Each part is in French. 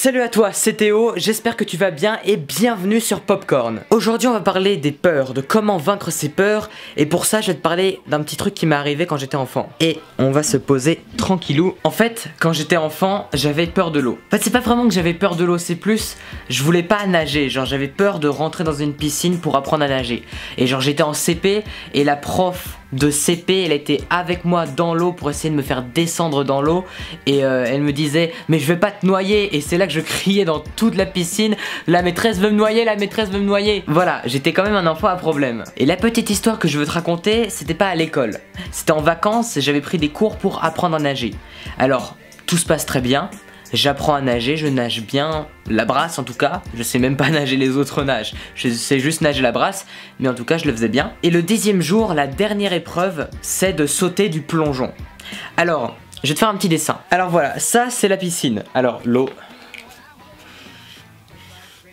Salut à toi, c'est Théo, j'espère que tu vas bien et bienvenue sur Popcorn. Aujourd'hui on va parler des peurs, de comment vaincre ses peurs, et pour ça je vais te parler d'un petit truc qui m'est arrivé quand j'étais enfant. Et on va se poser tranquillou. En fait, quand j'étais enfant, j'avais peur de l'eau. En fait c'est pas vraiment que j'avais peur de l'eau, c'est plus, je voulais pas nager, genre j'avais peur de rentrer dans une piscine pour apprendre à nager. Et genre j'étais en CP et la prof de CP, elle était avec moi dans l'eau pour essayer de me faire descendre dans l'eau et elle me disait mais je vais pas te noyer, et c'est là que je criais dans toute la piscine, la maîtresse veut me noyer, la maîtresse veut me noyer. Voilà, j'étais quand même un enfant à problème. Et la petite histoire que je veux te raconter, c'était pas à l'école, c'était en vacances, j'avais pris des cours pour apprendre à nager. Alors tout se passe très bien, j'apprends à nager, je nage bien la brasse en tout cas, je sais même pas nager les autres nages, je sais juste nager la brasse, mais en tout cas je le faisais bien. Et le 10e jour, la dernière épreuve, c'est de sauter du plongeon. Alors, je vais te faire un petit dessin. Alors voilà, ça c'est la piscine, alors l'eau...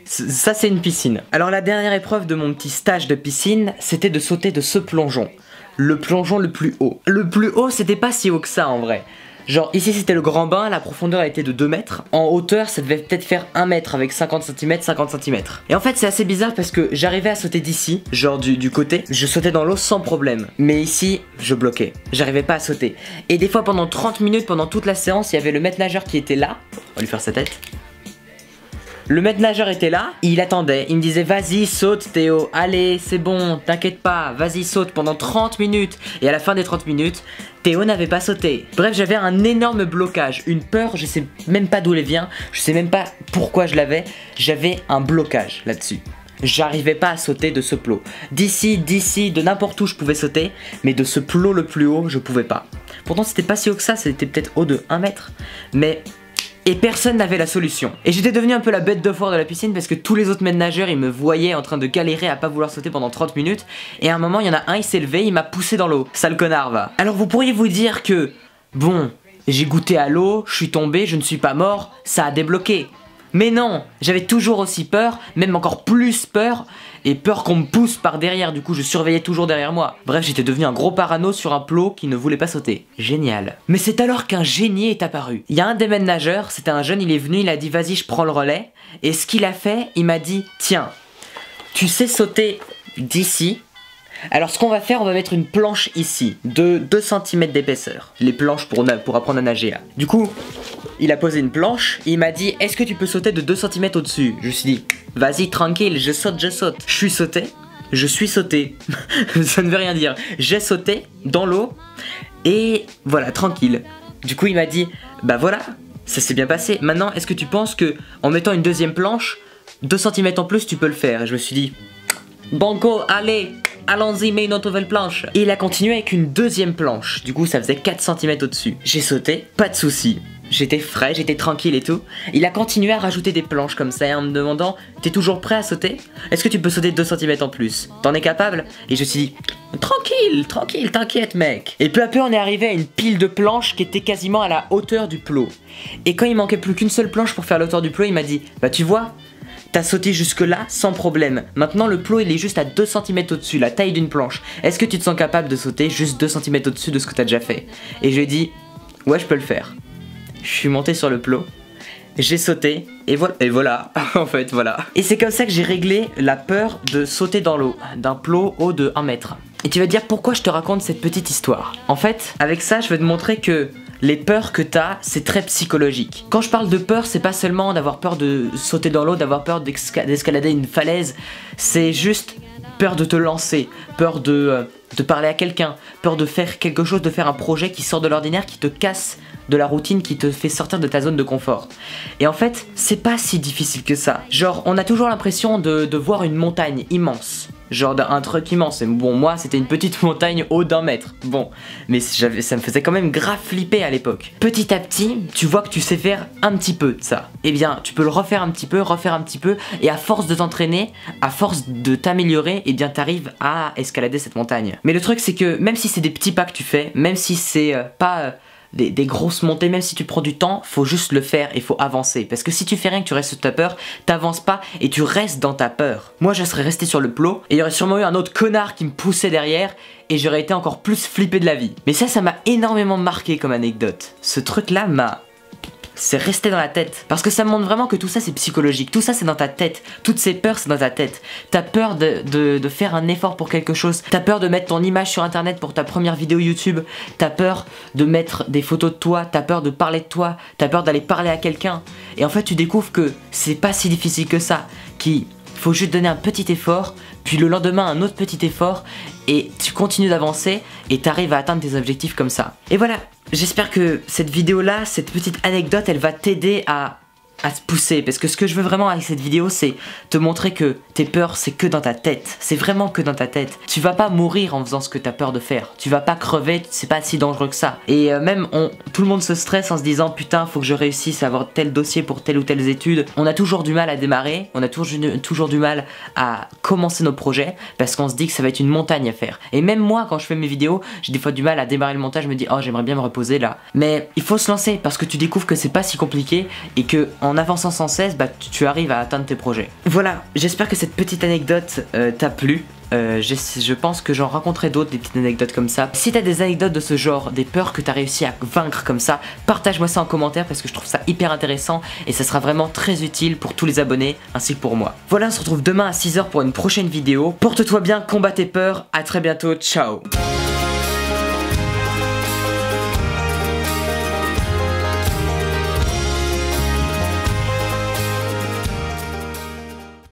Ça c'est une piscine. Alors la dernière épreuve de mon petit stage de piscine, c'était de sauter de ce plongeon. Le plongeon le plus haut. Le plus haut, c'était pas si haut que ça en vrai. Genre ici c'était le grand bain, la profondeur était de 2 mètres. En hauteur ça devait peut-être faire 1 mètre avec 50 cm, 50 cm. Et en fait c'est assez bizarre parce que j'arrivais à sauter d'ici, genre du côté. Je sautais dans l'eau sans problème. Mais ici je bloquais, j'arrivais pas à sauter. Et des fois pendant 30 minutes, pendant toute la séance, il y avait le maître nageur qui était là. On va lui faire sa tête. Le maître nageur était là, il attendait, il me disait vas-y saute Théo, allez c'est bon, t'inquiète pas, vas-y saute pendant 30 minutes. Et à la fin des 30 minutes, Théo n'avait pas sauté. Bref, j'avais un énorme blocage, une peur, je sais même pas d'où elle vient, je sais même pas pourquoi je l'avais, j'avais un blocage là-dessus. J'arrivais pas à sauter de ce plot. D'ici, de n'importe où je pouvais sauter, mais de ce plot le plus haut, je pouvais pas. Pourtant c'était pas si haut que ça, c'était peut-être haut de 1 mètre, mais... Et personne n'avait la solution. Et j'étais devenu un peu la bête de foire de la piscine parce que tous les autres maîtres nageurs ils me voyaient en train de galérer à pas vouloir sauter pendant 30 minutes. Et à un moment il y en a un, il s'est levé, il m'a poussé dans l'eau. Sale connard va. Alors vous pourriez vous dire que bon, j'ai goûté à l'eau, je suis tombé, je ne suis pas mort, ça a débloqué. Mais non, j'avais toujours aussi peur, même encore plus peur, et peur qu'on me pousse par derrière, du coup je surveillais toujours derrière moi. Bref, j'étais devenu un gros parano sur un plot qui ne voulait pas sauter. Génial. Mais c'est alors qu'un génie est apparu. Il y a un des maîtres nageurs, c'était un jeune, il est venu, il a dit vas-y je prends le relais, et ce qu'il a fait, il m'a dit tiens, tu sais sauter d'ici. Alors ce qu'on va faire, on va mettre une planche ici, de 2 cm d'épaisseur. Les planches pour apprendre à nager. Du coup, il a posé une planche, il m'a dit est-ce que tu peux sauter de 2 cm au-dessus? Je me suis dit vas-y tranquille, je saute, je saute. Je suis sauté, ça ne veut rien dire. J'ai sauté dans l'eau et voilà, tranquille. Du coup il m'a dit bah voilà, ça s'est bien passé. Maintenant est-ce que tu penses que en mettant une deuxième planche, 2 cm en plus tu peux le faire? Et je me suis dit banco, allez, allons-y, mets une autre nouvelle planche. Et il a continué avec une deuxième planche. Du coup, ça faisait 4 cm au-dessus. J'ai sauté, pas de soucis. J'étais frais, j'étais tranquille et tout. Il a continué à rajouter des planches comme ça en me demandant t'es toujours prêt à sauter? Est-ce que tu peux sauter 2 cm en plus? T'en es capable? Et je me suis dit tranquille, tranquille, t'inquiète mec. Et peu à peu on est arrivé à une pile de planches qui était quasiment à la hauteur du plot. Et quand il manquait plus qu'une seule planche pour faire la hauteur du plot, il m'a dit bah tu vois, t'as sauté jusque là sans problème. Maintenant le plot il est juste à 2 cm au-dessus, la taille d'une planche. Est-ce que tu te sens capable de sauter juste 2 cm au-dessus de ce que t'as déjà fait? Et je lui ai dit ouais je peux le faire. Je suis monté sur le plot, j'ai sauté et voilà, en fait voilà. Et c'est comme ça que j'ai réglé la peur de sauter dans l'eau, d'un plot haut de 1 mètre. Et tu vas dire pourquoi je te raconte cette petite histoire. En fait, avec ça je vais te montrer que les peurs que t'as, c'est très psychologique. Quand je parle de peur, c'est pas seulement d'avoir peur de sauter dans l'eau, d'avoir peur d'escalader une falaise. C'est juste peur de te lancer, peur de parler à quelqu'un, peur de faire quelque chose, de faire un projet qui sort de l'ordinaire, qui te casse de la routine, qui te fait sortir de ta zone de confort. Et en fait, c'est pas si difficile que ça. Genre, on a toujours l'impression de voir une montagne immense. Genre un truc immense. Et bon, moi c'était une petite montagne haut d'1 mètre. Bon, mais ça me faisait quand même grave flipper à l'époque. Petit à petit, tu vois que tu sais faire un petit peu de ça. Eh bien, tu peux le refaire un petit peu, et à force de t'entraîner, à force de t'améliorer, eh bien t'arrives à escalader cette montagne. Mais le truc c'est que même si c'est des petits pas que tu fais, même si c'est pas... des grosses montées, même si tu prends du temps, faut juste le faire et faut avancer. Parce que si tu fais rien, que tu restes sur ta peur, t'avances pas et tu restes dans ta peur. Moi je serais resté sur le plot et il y aurait sûrement eu un autre connard qui me poussait derrière et j'aurais été encore plus flippé de la vie. Mais ça m'a énormément marqué comme anecdote. Ce truc là c'est resté dans la tête. Parce que ça me montre vraiment que tout ça c'est psychologique, tout ça c'est dans ta tête, toutes ces peurs c'est dans ta tête. T'as peur de faire un effort pour quelque chose, t'as peur de mettre ton image sur internet pour ta première vidéo YouTube, t'as peur de mettre des photos de toi, t'as peur de parler de toi, t'as peur d'aller parler à quelqu'un. Et en fait tu découvres que c'est pas si difficile que ça, qu'il faut juste donner un petit effort, puis le lendemain un autre petit effort, et tu continues d'avancer et t'arrives à atteindre tes objectifs comme ça. Et voilà, j'espère que cette vidéo là, cette petite anecdote, elle va t'aider à se pousser, parce que ce que je veux vraiment avec cette vidéo c'est te montrer que tes peurs c'est que dans ta tête, c'est vraiment que dans ta tête. Tu vas pas mourir en faisant ce que t'as peur de faire, tu vas pas crever, c'est pas si dangereux que ça. Et même tout le monde se stresse en se disant putain faut que je réussisse à avoir tel dossier pour telle ou telle étude. On a toujours du mal à démarrer, on a toujours du mal à commencer nos projets parce qu'on se dit que ça va être une montagne à faire. Et même moi quand je fais mes vidéos, j'ai des fois du mal à démarrer le montage, je me dis oh j'aimerais bien me reposer là. Mais il faut se lancer parce que tu découvres que c'est pas si compliqué et que en avançant sans cesse, bah, tu arrives à atteindre tes projets. Voilà, j'espère que cette petite anecdote t'a plu. Je pense que j'en raconterai d'autres, des petites anecdotes comme ça. Si t'as des anecdotes de ce genre, des peurs que t'as réussi à vaincre comme ça, partage-moi ça en commentaire parce que je trouve ça hyper intéressant et ça sera vraiment très utile pour tous les abonnés ainsi que pour moi. Voilà, on se retrouve demain à 6 h pour une prochaine vidéo. Porte-toi bien, combat tes peurs, à très bientôt, ciao.